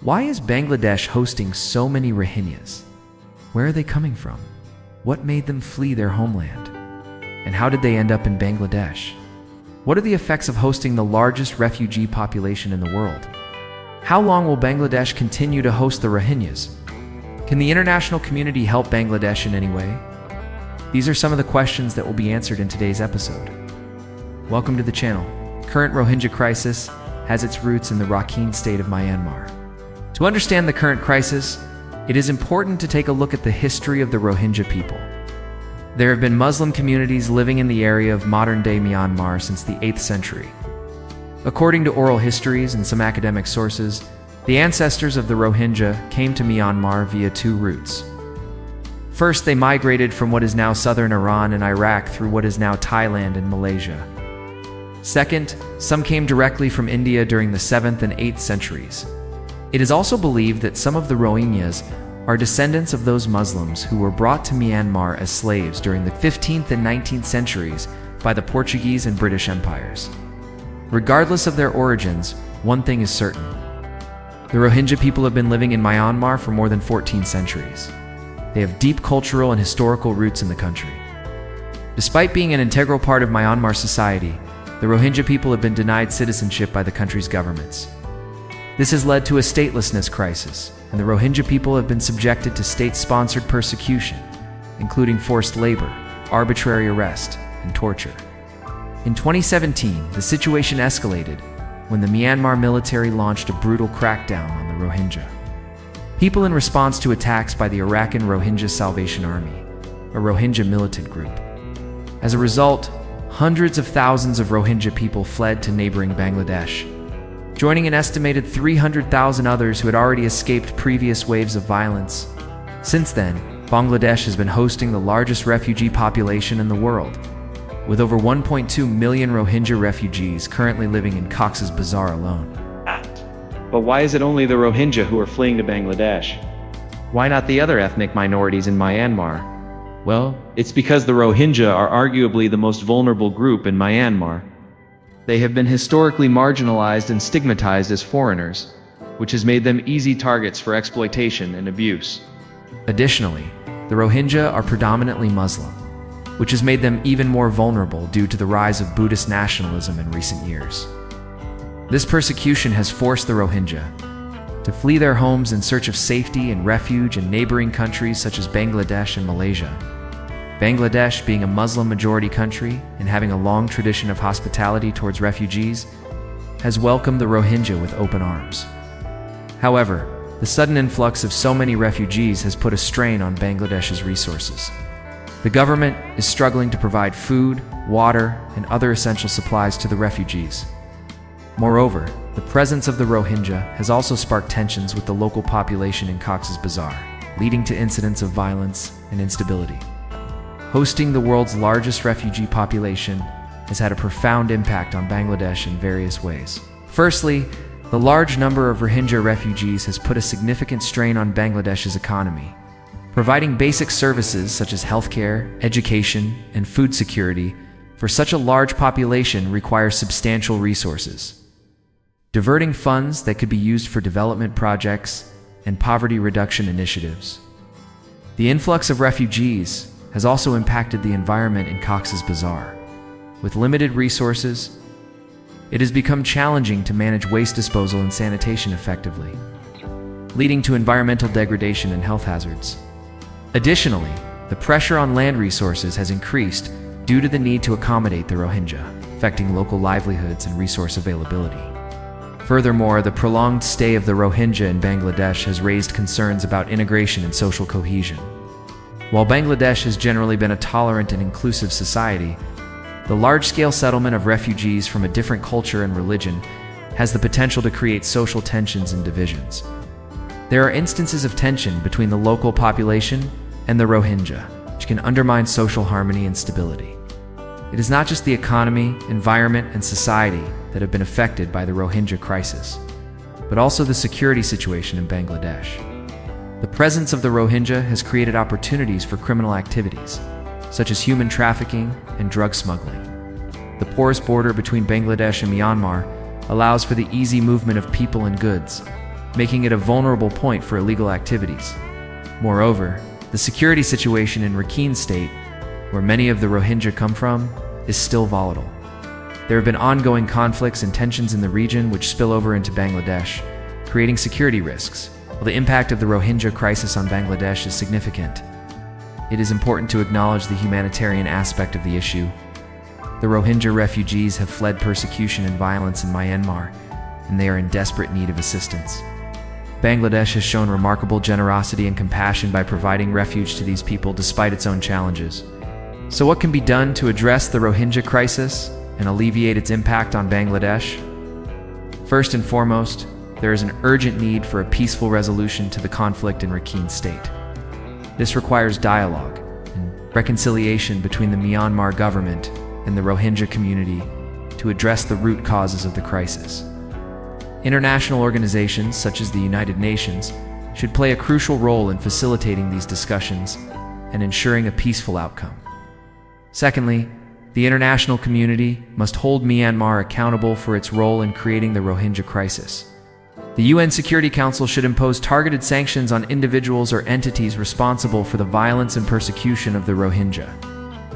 Why is Bangladesh hosting so many Rohingyas? Where are they coming from? What made them flee their homeland? And how did they end up in Bangladesh? What are the effects of hosting the largest refugee population in the world? How long will Bangladesh continue to host the Rohingyas? Can the international community help Bangladesh in any way? These are some of the questions that will be answered in today's episode. Welcome to the channel. Current Rohingya crisis has its roots in the Rakhine state of Myanmar. To understand the current crisis, it is important to take a look at the history of the Rohingya people. There have been Muslim communities living in the area of modern-day Myanmar since the 8th century. According to oral histories and some academic sources, the ancestors of the Rohingya came to Myanmar via two routes. First, they migrated from what is now southern Iran and Iraq through what is now Thailand and Malaysia. Second, some came directly from India during the 7th and 8th centuries. It is also believed that some of the Rohingyas are descendants of those Muslims who were brought to Myanmar as slaves during the 15th and 19th centuries by the Portuguese and British empires. Regardless of their origins, one thing is certain. The Rohingya people have been living in Myanmar for more than 14 centuries. They have deep cultural and historical roots in the country. Despite being an integral part of Myanmar society, the Rohingya people have been denied citizenship by the country's governments. This has led to a statelessness crisis, and the Rohingya people have been subjected to state-sponsored persecution, including forced labor, arbitrary arrest, and torture. In 2017, the situation escalated when the Myanmar military launched a brutal crackdown on the Rohingya people in response to attacks by the Arakan Rohingya Salvation Army, a Rohingya militant group. As a result, hundreds of thousands of Rohingya people fled to neighboring Bangladesh, joining an estimated 300,000 others who had already escaped previous waves of violence. Since then, Bangladesh has been hosting the largest refugee population in the world, with over 1.2 million Rohingya refugees currently living in Cox's Bazar alone. But why is it only the Rohingya who are fleeing to Bangladesh? Why not the other ethnic minorities in Myanmar? Well, it's because the Rohingya are arguably the most vulnerable group in Myanmar. They have been historically marginalized and stigmatized as foreigners, which has made them easy targets for exploitation and abuse. Additionally, the Rohingya are predominantly Muslim, which has made them even more vulnerable due to the rise of Buddhist nationalism in recent years. This persecution has forced the Rohingya to flee their homes in search of safety and refuge in neighboring countries such as Bangladesh and Malaysia. Bangladesh, being a Muslim-majority country and having a long tradition of hospitality towards refugees, has welcomed the Rohingya with open arms. However, the sudden influx of so many refugees has put a strain on Bangladesh's resources. The government is struggling to provide food, water, and other essential supplies to the refugees. Moreover, the presence of the Rohingya has also sparked tensions with the local population in Cox's Bazar, leading to incidents of violence and instability. Hosting the world's largest refugee population has had a profound impact on Bangladesh in various ways. Firstly, the large number of Rohingya refugees has put a significant strain on Bangladesh's economy. Providing basic services such as healthcare, education, and food security for such a large population requires substantial resources. Diverting funds that could be used for development projects and poverty reduction initiatives. The influx of refugees has also impacted the environment in Cox's Bazar. With limited resources, it has become challenging to manage waste disposal and sanitation effectively, leading to environmental degradation and health hazards. Additionally, the pressure on land resources has increased due to the need to accommodate the Rohingya, affecting local livelihoods and resource availability. Furthermore, the prolonged stay of the Rohingya in Bangladesh has raised concerns about integration and social cohesion. While Bangladesh has generally been a tolerant and inclusive society, the large-scale settlement of refugees from a different culture and religion has the potential to create social tensions and divisions. There are instances of tension between the local population and the Rohingya, which can undermine social harmony and stability. It is not just the economy, environment, and society that have been affected by the Rohingya crisis, but also the security situation in Bangladesh. The presence of the Rohingya has created opportunities for criminal activities, such as human trafficking and drug smuggling. The porous border between Bangladesh and Myanmar allows for the easy movement of people and goods, making it a vulnerable point for illegal activities. Moreover, the security situation in Rakhine State, where many of the Rohingya come from, is still volatile. There have been ongoing conflicts and tensions in the region which spill over into Bangladesh, creating security risks. While the impact of the Rohingya crisis on Bangladesh is significant, it is important to acknowledge the humanitarian aspect of the issue. The Rohingya refugees have fled persecution and violence in Myanmar, and they are in desperate need of assistance. Bangladesh has shown remarkable generosity and compassion by providing refuge to these people despite its own challenges. So what can be done to address the Rohingya crisis and alleviate its impact on Bangladesh? First and foremost, there is an urgent need for a peaceful resolution to the conflict in Rakhine State. This requires dialogue and reconciliation between the Myanmar government and the Rohingya community to address the root causes of the crisis. International organizations such as the United Nations should play a crucial role in facilitating these discussions and ensuring a peaceful outcome. Secondly, the international community must hold Myanmar accountable for its role in creating the Rohingya crisis. The UN Security Council should impose targeted sanctions on individuals or entities responsible for the violence and persecution of the Rohingya.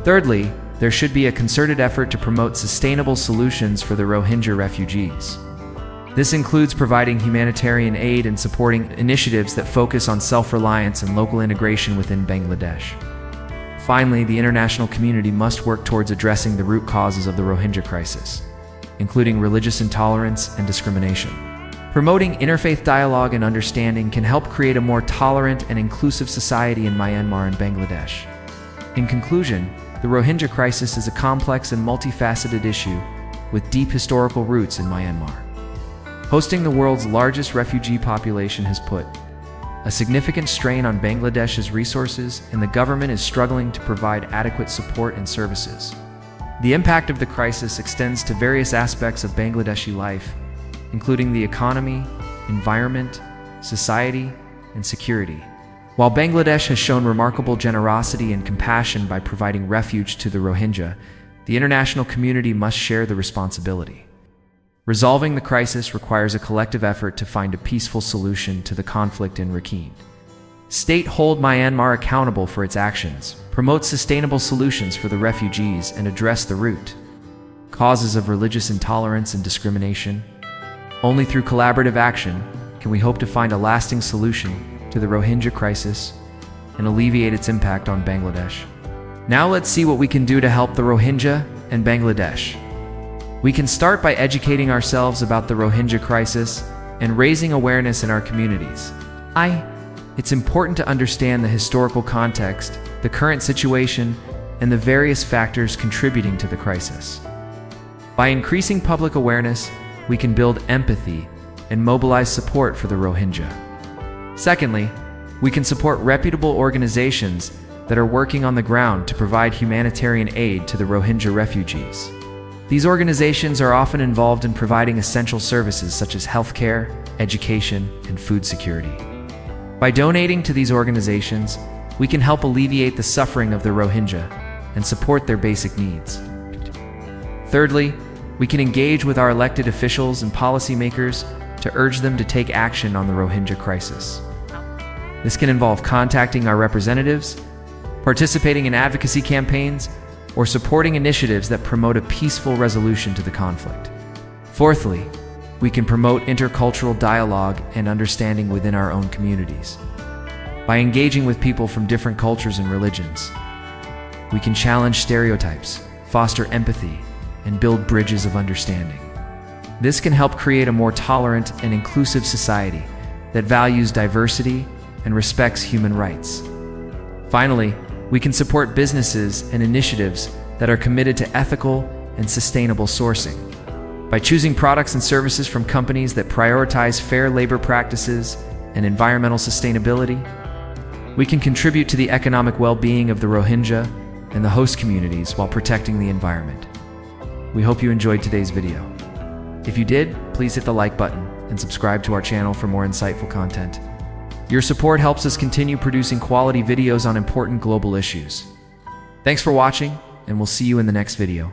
Thirdly, there should be a concerted effort to promote sustainable solutions for the Rohingya refugees. This includes providing humanitarian aid and supporting initiatives that focus on self-reliance and local integration within Bangladesh. Finally, the international community must work towards addressing the root causes of the Rohingya crisis, including religious intolerance and discrimination. Promoting interfaith dialogue and understanding can help create a more tolerant and inclusive society in Myanmar and Bangladesh. In conclusion, the Rohingya crisis is a complex and multifaceted issue with deep historical roots in Myanmar. Hosting the world's largest refugee population has put a significant strain on Bangladesh's resources, and the government is struggling to provide adequate support and services. The impact of the crisis extends to various aspects of Bangladeshi life, including the economy, environment, society, and security. While Bangladesh has shown remarkable generosity and compassion by providing refuge to the Rohingya, the international community must share the responsibility. Resolving the crisis requires a collective effort to find a peaceful solution to the conflict in Rakhine State. Hold Myanmar accountable for its actions, promote sustainable solutions for the refugees, and address the root causes of religious intolerance and discrimination. Only through collaborative action can we hope to find a lasting solution to the Rohingya crisis and alleviate its impact on Bangladesh. Now let's see what we can do to help the Rohingya and Bangladesh. We can start by educating ourselves about the Rohingya crisis and raising awareness in our communities. It's important to understand the historical context, the current situation, and the various factors contributing to the crisis. By increasing public awareness, we can build empathy and mobilize support for the Rohingya. Secondly, we can support reputable organizations that are working on the ground to provide humanitarian aid to the Rohingya refugees. These organizations are often involved in providing essential services such as healthcare, education, and food security. By donating to these organizations, we can help alleviate the suffering of the Rohingya and support their basic needs. Thirdly, we can engage with our elected officials and policymakers to urge them to take action on the Rohingya crisis. This can involve contacting our representatives, participating in advocacy campaigns, or supporting initiatives that promote a peaceful resolution to the conflict. Fourthly, we can promote intercultural dialogue and understanding within our own communities. By engaging with people from different cultures and religions, we can challenge stereotypes, foster empathy, and build bridges of understanding. This can help create a more tolerant and inclusive society that values diversity and respects human rights. Finally, we can support businesses and initiatives that are committed to ethical and sustainable sourcing. By choosing products and services from companies that prioritize fair labor practices and environmental sustainability, we can contribute to the economic well-being of the Rohingya and the host communities while protecting the environment. We hope you enjoyed today's video. If you did, please hit the like button and subscribe to our channel for more insightful content. Your support helps us continue producing quality videos on important global issues. Thanks for watching, and we'll see you in the next video.